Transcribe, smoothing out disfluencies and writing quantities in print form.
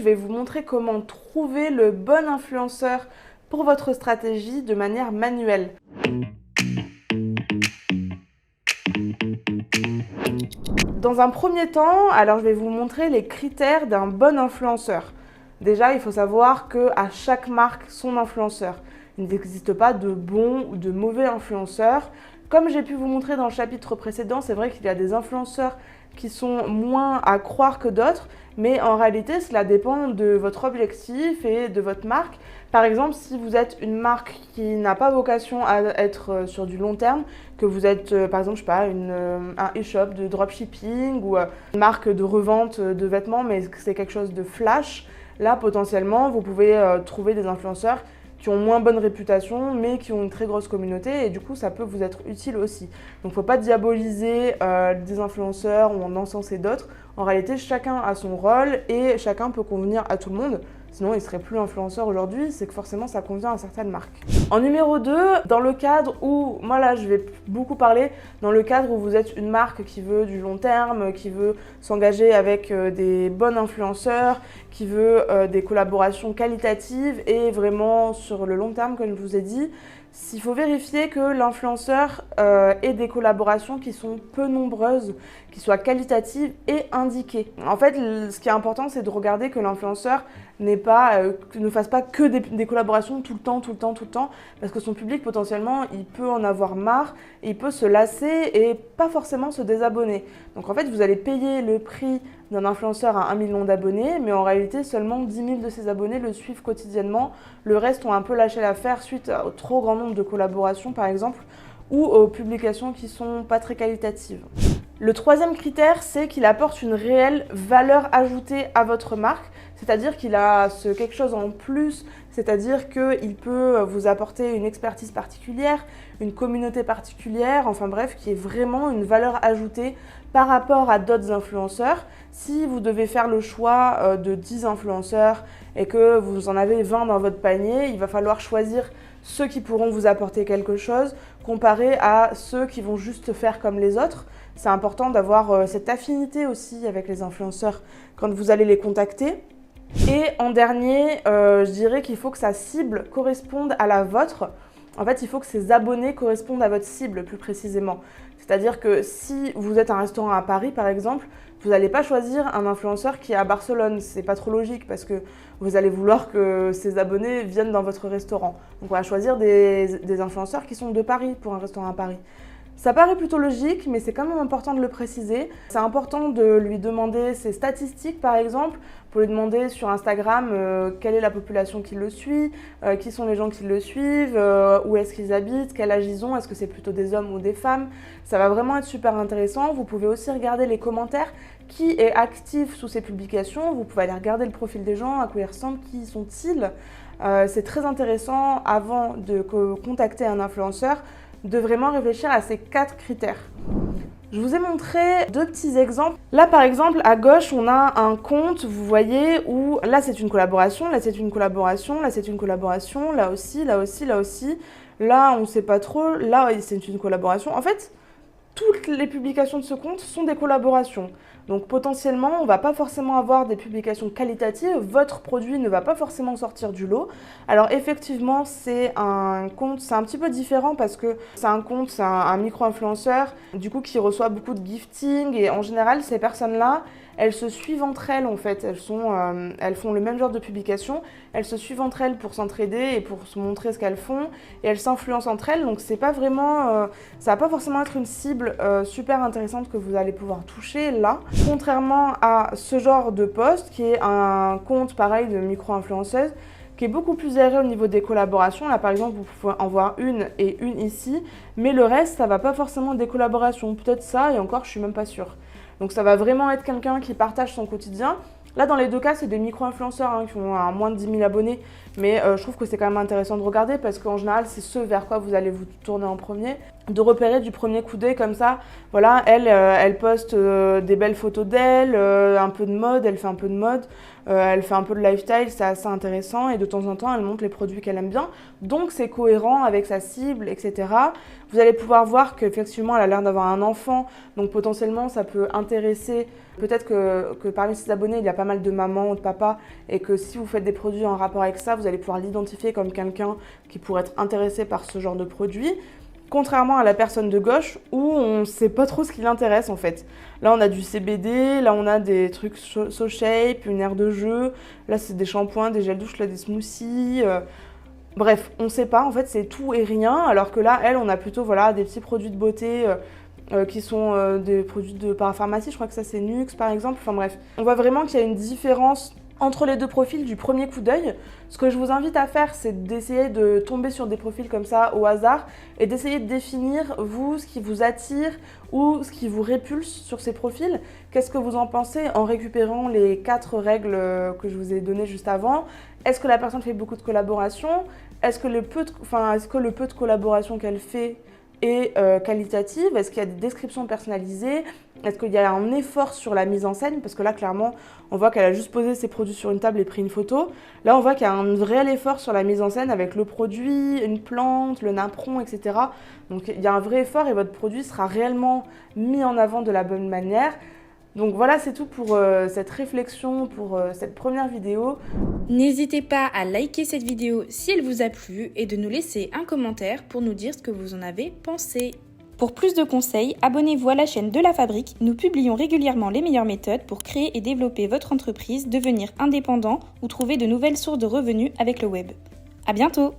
vais vous montrer comment trouver le bon influenceur pour votre stratégie de manière manuelle. Dans un premier temps, alors je vais vous montrer les critères d'un bon influenceur. Déjà, il faut savoir qu'à chaque marque, son influenceur. Il n'existe pas de bon ou de mauvais influenceurs. Comme j'ai pu vous montrer dans le chapitre précédent, c'est vrai qu'il y a des influenceurs qui sont moins à croire que d'autres, mais en réalité, cela dépend de votre objectif et de votre marque. Par exemple, si vous êtes une marque qui n'a pas vocation à être sur du long terme, que vous êtes, par exemple, je sais pas, un e-shop de dropshipping ou une marque de revente de vêtements, mais c'est quelque chose de flash, là, potentiellement, vous pouvez trouver des influenceurs qui ont moins bonne réputation, mais qui ont une très grosse communauté, et du coup, ça peut vous être utile aussi. Donc, il ne faut pas diaboliser des influenceurs ou en encenser d'autres. En réalité, chacun a son rôle et chacun peut convenir à tout le monde. Sinon, il ne serait plus influenceur aujourd'hui, c'est que forcément, ça convient à certaines marques. En numéro 2, dans le cadre où, moi là, je vais beaucoup parler, dans le cadre où vous êtes une marque qui veut du long terme, qui veut s'engager avec des bons influenceurs, qui veut des collaborations qualitatives et vraiment sur le long terme, comme je vous ai dit, il faut vérifier que l'influenceur ait des collaborations qui sont peu nombreuses, qui soient qualitatives et indiquées. En fait, ce qui est important, c'est de regarder que l'influenceur ne fasse pas que des collaborations tout le temps, parce que son public, potentiellement, il peut en avoir marre, et il peut se lasser et pas forcément se désabonner. Donc en fait, vous allez payer le prix d'un influenceur à 1 million d'abonnés, mais en réalité, seulement 10 000 de ses abonnés le suivent quotidiennement. Le reste ont un peu lâché l'affaire suite au trop grand nombre de collaborations, par exemple, ou aux publications qui sont pas très qualitatives. Le troisième critère, c'est qu'il apporte une réelle valeur ajoutée à votre marque, c'est-à-dire qu'il a quelque chose en plus, c'est-à-dire qu'il peut vous apporter une expertise particulière, une communauté particulière, enfin bref, qui est vraiment une valeur ajoutée par rapport à d'autres influenceurs. Si vous devez faire le choix de 10 influenceurs et que vous en avez 20 dans votre panier, il va falloir choisir ceux qui pourront vous apporter quelque chose comparé à ceux qui vont juste faire comme les autres. C'est important d'avoir cette affinité aussi avec les influenceurs quand vous allez les contacter. Et en dernier, je dirais qu'il faut que sa cible corresponde à la vôtre. En fait, il faut que ses abonnés correspondent à votre cible plus précisément. C'est-à-dire que si vous êtes un restaurant à Paris, par exemple, vous n'allez pas choisir un influenceur qui est à Barcelone. C'est pas trop logique parce que vous allez vouloir que ses abonnés viennent dans votre restaurant. Donc on va choisir des influenceurs qui sont de Paris pour un restaurant à Paris. Ça paraît plutôt logique, mais c'est quand même important de le préciser. C'est important de lui demander ses statistiques, par exemple, pour lui demander sur Instagram quelle est la population qui le suit, qui sont les gens qui le suivent, où est-ce qu'ils habitent, quel âge ils ont, est-ce que c'est plutôt des hommes ou des femmes. Ça va vraiment être super intéressant. Vous pouvez aussi regarder les commentaires, qui est actif sous ces publications. Vous pouvez aller regarder le profil des gens, à quoi ils ressemblent, qui sont-ils. C'est très intéressant avant de contacter un influenceur, de vraiment réfléchir à ces 4 critères. Je vous ai montré 2 petits exemples. Là, par exemple, à gauche, on a un compte, vous voyez, où là, c'est une collaboration, là, c'est une collaboration, là, c'est une collaboration, là aussi, là aussi, là aussi. Là, on ne sait pas trop, là, c'est une collaboration. En fait, toutes les publications de ce compte sont des collaborations. Donc potentiellement, on ne va pas forcément avoir des publications qualitatives, votre produit ne va pas forcément sortir du lot. Alors effectivement, c'est un compte, c'est un petit peu différent parce que c'est un micro-influenceur, du coup qui reçoit beaucoup de gifting et en général, ces personnes-là, elles se suivent entre elles en fait, elles font le même genre de publication, elles se suivent entre elles pour s'entraider et pour se montrer ce qu'elles font et elles s'influencent entre elles, donc c'est pas vraiment, ça va pas forcément être une cible super intéressante que vous allez pouvoir toucher là. Contrairement à ce genre de post qui est un compte pareil de micro-influenceuse qui est beaucoup plus aéré au niveau des collaborations. Là par exemple vous pouvez en voir une et une ici, mais le reste ça va pas forcément être des collaborations, peut-être ça et encore je suis même pas sûre. Donc ça va vraiment être quelqu'un qui partage son quotidien. Là, dans les 2 cas, c'est des micro-influenceurs qui ont moins de 10 000 abonnés. Mais je trouve que c'est quand même intéressant de regarder parce qu'en général, c'est ce vers quoi vous allez vous tourner en premier. de repérer du premier coup d'œil comme ça. Voilà, elle poste des belles photos d'elle, un peu de mode, elle fait un peu de mode, elle fait un peu de lifestyle, c'est assez intéressant et de temps en temps elle montre les produits qu'elle aime bien. Donc c'est cohérent avec sa cible, etc. Vous allez pouvoir voir qu'effectivement elle a l'air d'avoir un enfant, donc potentiellement ça peut intéresser. Peut-être que parmi ses abonnés il y a pas mal de mamans ou de papas et que si vous faites des produits en rapport avec ça, vous allez pouvoir l'identifier comme quelqu'un qui pourrait être intéressé par ce genre de produit. Contrairement à la personne de gauche où on ne sait pas trop ce qui l'intéresse en fait. Là on a du CBD, là on a des trucs So Shape, une aire de jeu, là c'est des shampoings, des gels douche, là des smoothies. Bref, on ne sait pas, en fait c'est tout et rien, alors que là elle on a plutôt voilà, des petits produits de beauté qui sont des produits de parapharmacie, je crois que ça c'est Nux par exemple, enfin bref. On voit vraiment qu'il y a une différence entre les deux profils du premier coup d'œil. Ce que je vous invite à faire, c'est d'essayer de tomber sur des profils comme ça au hasard et d'essayer de définir, vous, ce qui vous attire ou ce qui vous répulse sur ces profils. Qu'est-ce que vous en pensez en récupérant les 4 règles que je vous ai données juste avant? Est-ce que la personne fait beaucoup de collaborations? Est-ce que le peu de collaboration qu'elle fait est qualitative? Est-ce qu'il y a des descriptions personnalisées? Est-ce qu'il y a un effort sur la mise en scène? Parce que là, clairement, on voit qu'elle a juste posé ses produits sur une table et pris une photo. Là, on voit qu'il y a un réel effort sur la mise en scène avec le produit, une plante, le napperon, etc. Donc, il y a un vrai effort et votre produit sera réellement mis en avant de la bonne manière. Donc voilà, c'est tout pour cette réflexion, pour cette première vidéo. N'hésitez pas à liker cette vidéo si elle vous a plu et de nous laisser un commentaire pour nous dire ce que vous en avez pensé. Pour plus de conseils, abonnez-vous à la chaîne de La Fabrique. Nous publions régulièrement les meilleures méthodes pour créer et développer votre entreprise, devenir indépendant ou trouver de nouvelles sources de revenus avec le web. À bientôt!